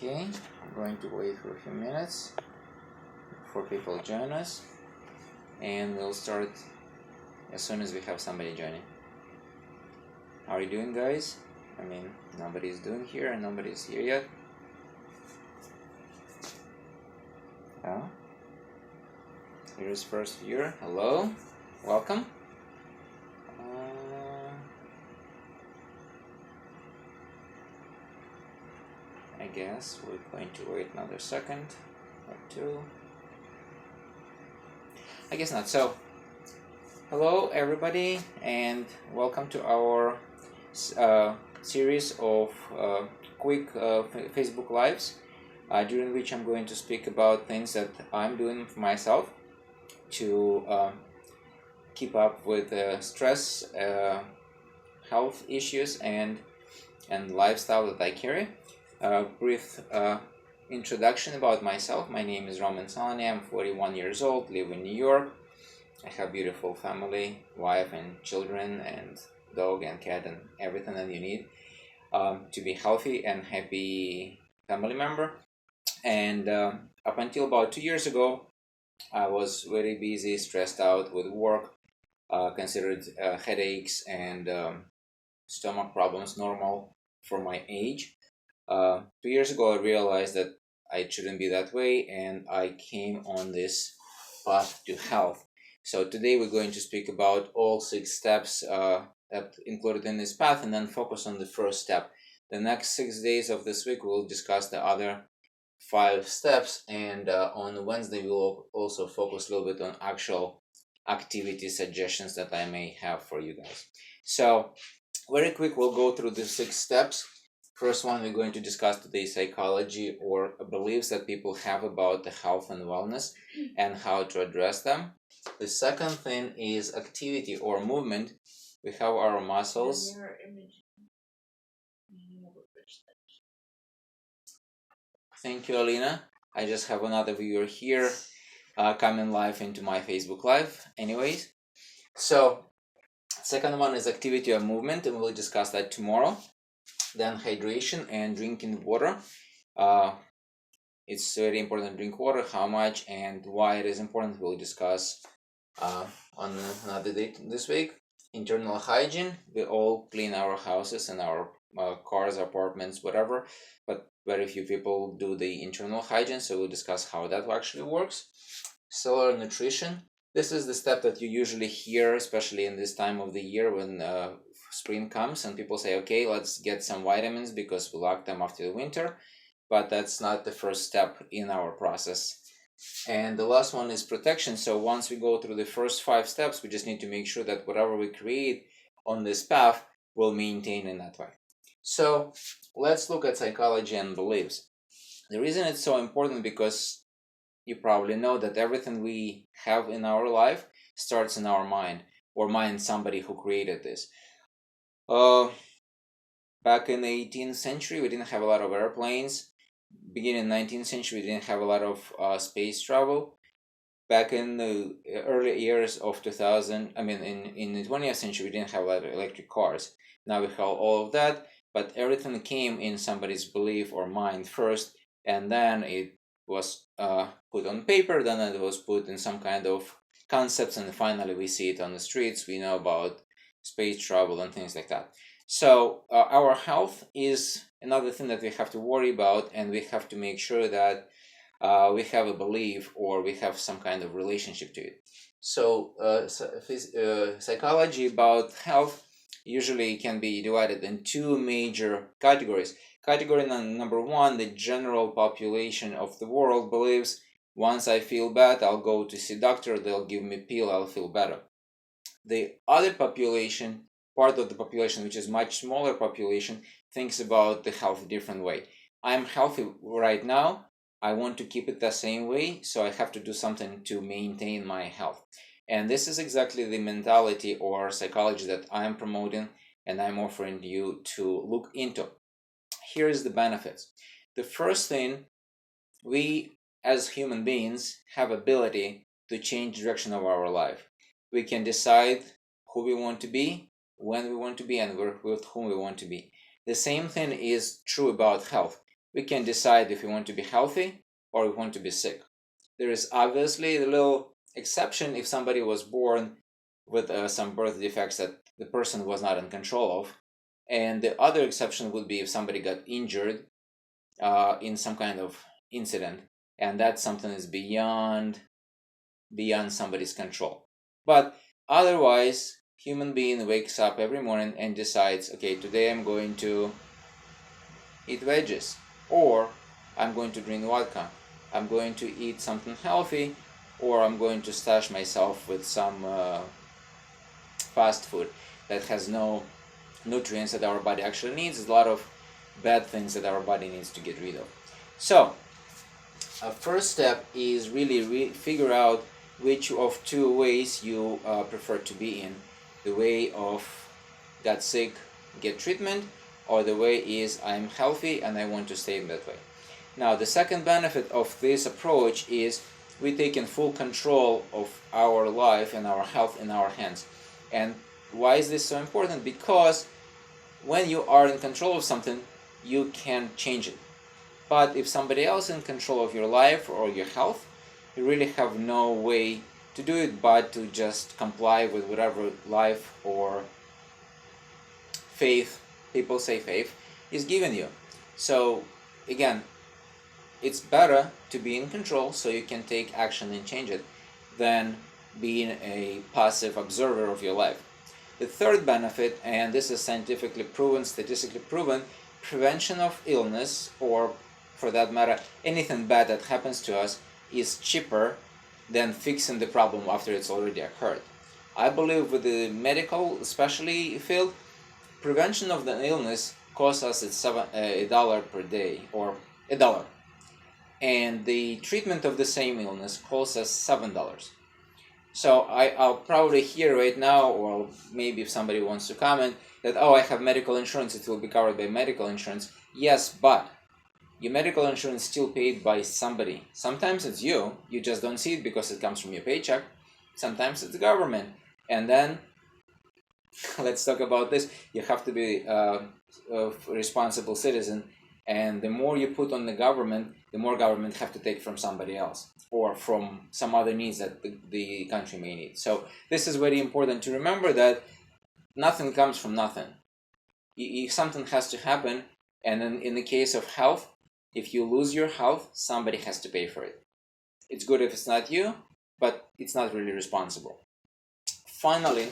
Okay, I'm going to wait for a few minutes before people join us, and we'll start as soon as we have somebody joining. How are you doing, guys? I mean, nobody's doing here and nobody's here yet. Oh, here's first viewer. Hello, welcome. I guess we're going to wait another second or two. I guess not. So, hello everybody, and welcome to our series of quick Facebook Lives, during which I'm going to speak about things that I'm doing for myself to keep up with stress, health issues, and lifestyle that I carry. Brief introduction about myself. My name is Roman Solonyy. I'm 41 years old, live in New York. I have beautiful family, wife and children and dog and cat and everything that you need to be healthy and happy family member. And up until about 2 years ago, I was very busy, stressed out with work, considered headaches and stomach problems normal for my age. 2 years ago, I realized that I shouldn't be that way, and I came on this path to health. So today we're going to speak about all 6 steps that included in this path, and then focus on the first step. The next 6 days of this week, we'll discuss the other 5 steps, and on Wednesday, we'll also focus a little bit on actual activity suggestions that I may have for you guys. So very quick, we'll go through the 6 steps. First one, we're going to discuss today psychology or beliefs that people have about the health and wellness and how to address them. The second thing is activity or movement. We have our muscles. Thank you, Alina. I just have another viewer here coming live into my Facebook Live. Anyways, so second one is activity or movement, and we'll discuss that tomorrow. Then hydration and drinking water. It's very important to drink water. How much and why it is important, we'll discuss on another day this week. Internal hygiene. We all clean our houses and our cars, apartments, whatever, but very few people do the internal hygiene, so we'll discuss how that actually works. Cellular nutrition. This is the step that you usually hear, especially in this time of the year when spring comes and people say, okay, let's get some vitamins because we lack them after the winter. But that's not the first step in our process. And the last one is protection. So once we go through the first 5 steps, we just need to make sure that whatever we create on this path will maintain in that way. So let's look at psychology and beliefs. The reason it's so important because you probably know that everything we have in our life starts in our mind, or mind somebody who created this. Back in the 18th century, we didn't have a lot of airplanes. Beginning in the 19th century, we didn't have a lot of space travel. Back in the early years of 2000, in the 20th century, we didn't have a lot of electric cars. Now we have all of that, but everything came in somebody's belief or mind first, and then it was put on paper, then it was put in some kind of concepts, and finally we see it on the streets. We know about space travel and things like that. So our health is another thing that we have to worry about, and we have to make sure that we have a belief or we have some kind of relationship to it. So psychology about health usually can be divided in 2 major categories. Category number 1, the general population of the world believes once I feel bad, I'll go to see doctor, they'll give me pill, I'll feel better. The other population, part of the population, which is much smaller population, thinks about the health a different way. I'm healthy right now, I want to keep it the same way, so I have to do something to maintain my health. And this is exactly the mentality or psychology that I'm promoting and I'm offering you to look into. Here's the benefits. The first thing, we as human beings have ability to change the direction of our life. We can decide who we want to be, when we want to be, and with whom we want to be. The same thing is true about health. we can decide if we want to be healthy or we want to be sick. There is obviously a little exception if somebody was born with some birth defects that the person was not in control of. And the other exception would be if somebody got injured in some kind of incident, and that's something that's beyond somebody's control. But otherwise, human being wakes up every morning and decides, okay, today I'm going to eat veggies, or I'm going to drink vodka, I'm going to eat something healthy, or I'm going to stash myself with some fast food that has no nutrients that our body actually needs. There's a lot of bad things that our body needs to get rid of. So a first step is really figure out which of two ways you prefer to be in. The way of got sick, get treatment, or the way is I'm healthy and I want to stay in that way. Now the second benefit of this approach is we take in full control of our life and our health in our hands. And why is this so important? Because when you are in control of something, you can change it. But if somebody else is in control of your life or your health, you really have no way to do it but to just comply with whatever life or faith, people say faith, is given you. So again, it's better to be in control so you can take action and change it than being a passive observer of your life. The third benefit, and this is scientifically proven, statistically proven, prevention of illness, or for that matter, anything bad that happens to us, is cheaper than fixing the problem after it's already occurred. I believe with the medical, especially field, prevention of the illness costs us $1 per day, or $1. And the treatment of the same illness costs us $7. So I'll probably hear right now, or maybe if somebody wants to comment, that, oh, I have medical insurance, it will be covered by medical insurance. Yes, but your medical insurance is still paid by somebody. Sometimes it's you just don't see it because it comes from your paycheck. Sometimes it's the government. And then, let's talk about this, you have to be a responsible citizen. And the more you put on the government, the more government have to take from somebody else or from some other needs that the country may need. So this is very important to remember, that nothing comes from nothing. Something has to happen, and then in the case of health, if you lose your health, somebody has to pay for it. It's good if it's not you, but it's not really responsible. Finally,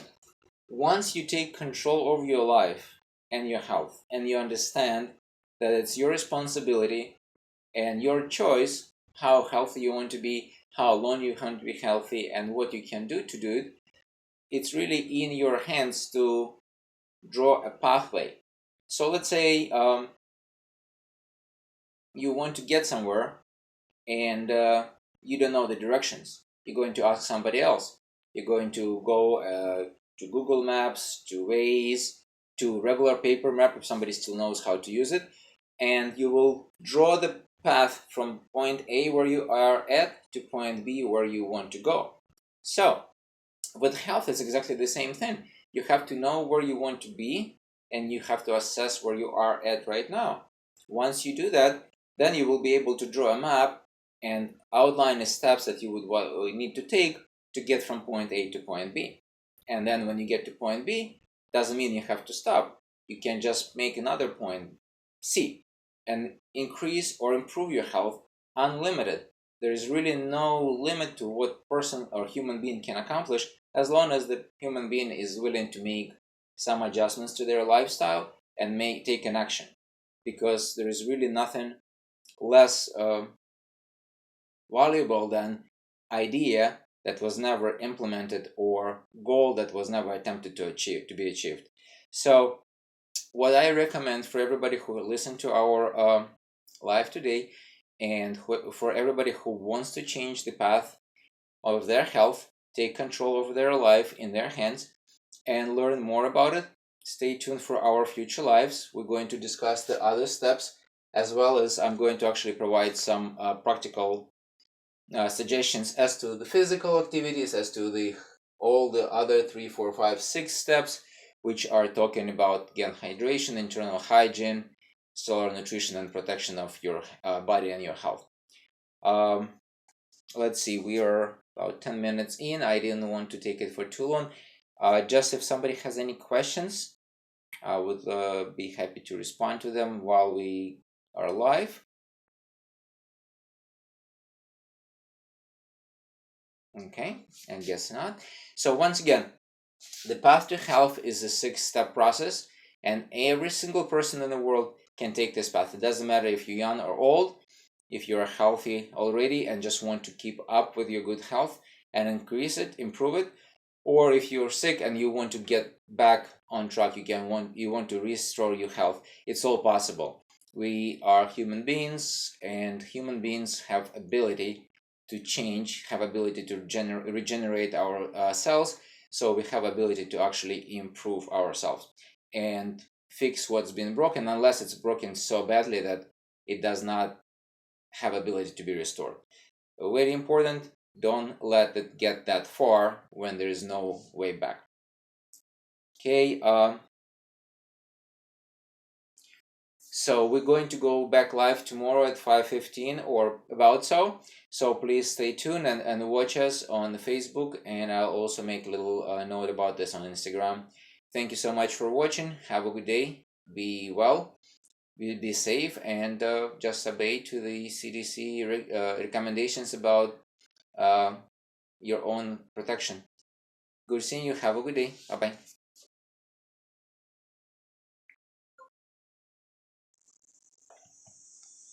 once you take control over your life and your health, and you understand that it's your responsibility and your choice how healthy you want to be, how long you want to be healthy, and what you can do to do it, it's really in your hands to draw a pathway. So let's say you want to get somewhere and you don't know the directions. You're going to ask somebody else. You're going to go to Google Maps, to Waze, to regular paper map if somebody still knows how to use it, and you will draw the path from point A where you are at to point B where you want to go. So with health, it's exactly the same thing. You have to know where you want to be, and you have to assess where you are at right now. Once you do that, then you will be able to draw a map and outline the steps that you would need to take to get from point A to point B. And then when you get to point B, doesn't mean you have to stop. You can just make another point C and increase or improve your health unlimited. There is really no limit to what person or human being can accomplish, as long as the human being is willing to make some adjustments to their lifestyle and take an action. Because there is really nothing less valuable than idea that was never implemented or goal that was never attempted to be achieved. So what I recommend for everybody who listened to our live today, and for everybody who wants to change the path of their health, take control over their life in their hands, and learn more about it, stay tuned for our future lives. We're going to discuss the other steps, as well as I'm going to actually provide some practical suggestions as to the physical activities, as to all the other 3, 4, 5, 6 steps, which are talking about, again, hydration, internal hygiene, cellular nutrition and protection of your body and your health. Let's see, we are about 10 minutes in. I didn't want to take it for too long. Just if somebody has any questions, I would be happy to respond to them while we are live. Okay, and guess not. So once again, the path to health is a 6-step process, and every single person in the world can take this path. It doesn't matter if you're young or old, if you're healthy already and just want to keep up with your good health and increase it, improve it, or if you're sick and you want to get back on track, you want to restore your health. It's all possible. We are human beings, and human beings have ability to change, have ability to regenerate our cells. So we have ability to actually improve ourselves and fix what's been broken, unless it's broken so badly that it does not have ability to be restored. Very important, don't let it get that far when there is no way back. Okay, so we're going to go back live tomorrow at 5:15 or about so. So please stay tuned and watch us on Facebook, and I'll also make a little note about this on Instagram. Thank you so much for watching. Have a good day. Be well. Be safe, and just obey to the CDC recommendations about your own protection. Good seeing you. Have a good day. Bye bye.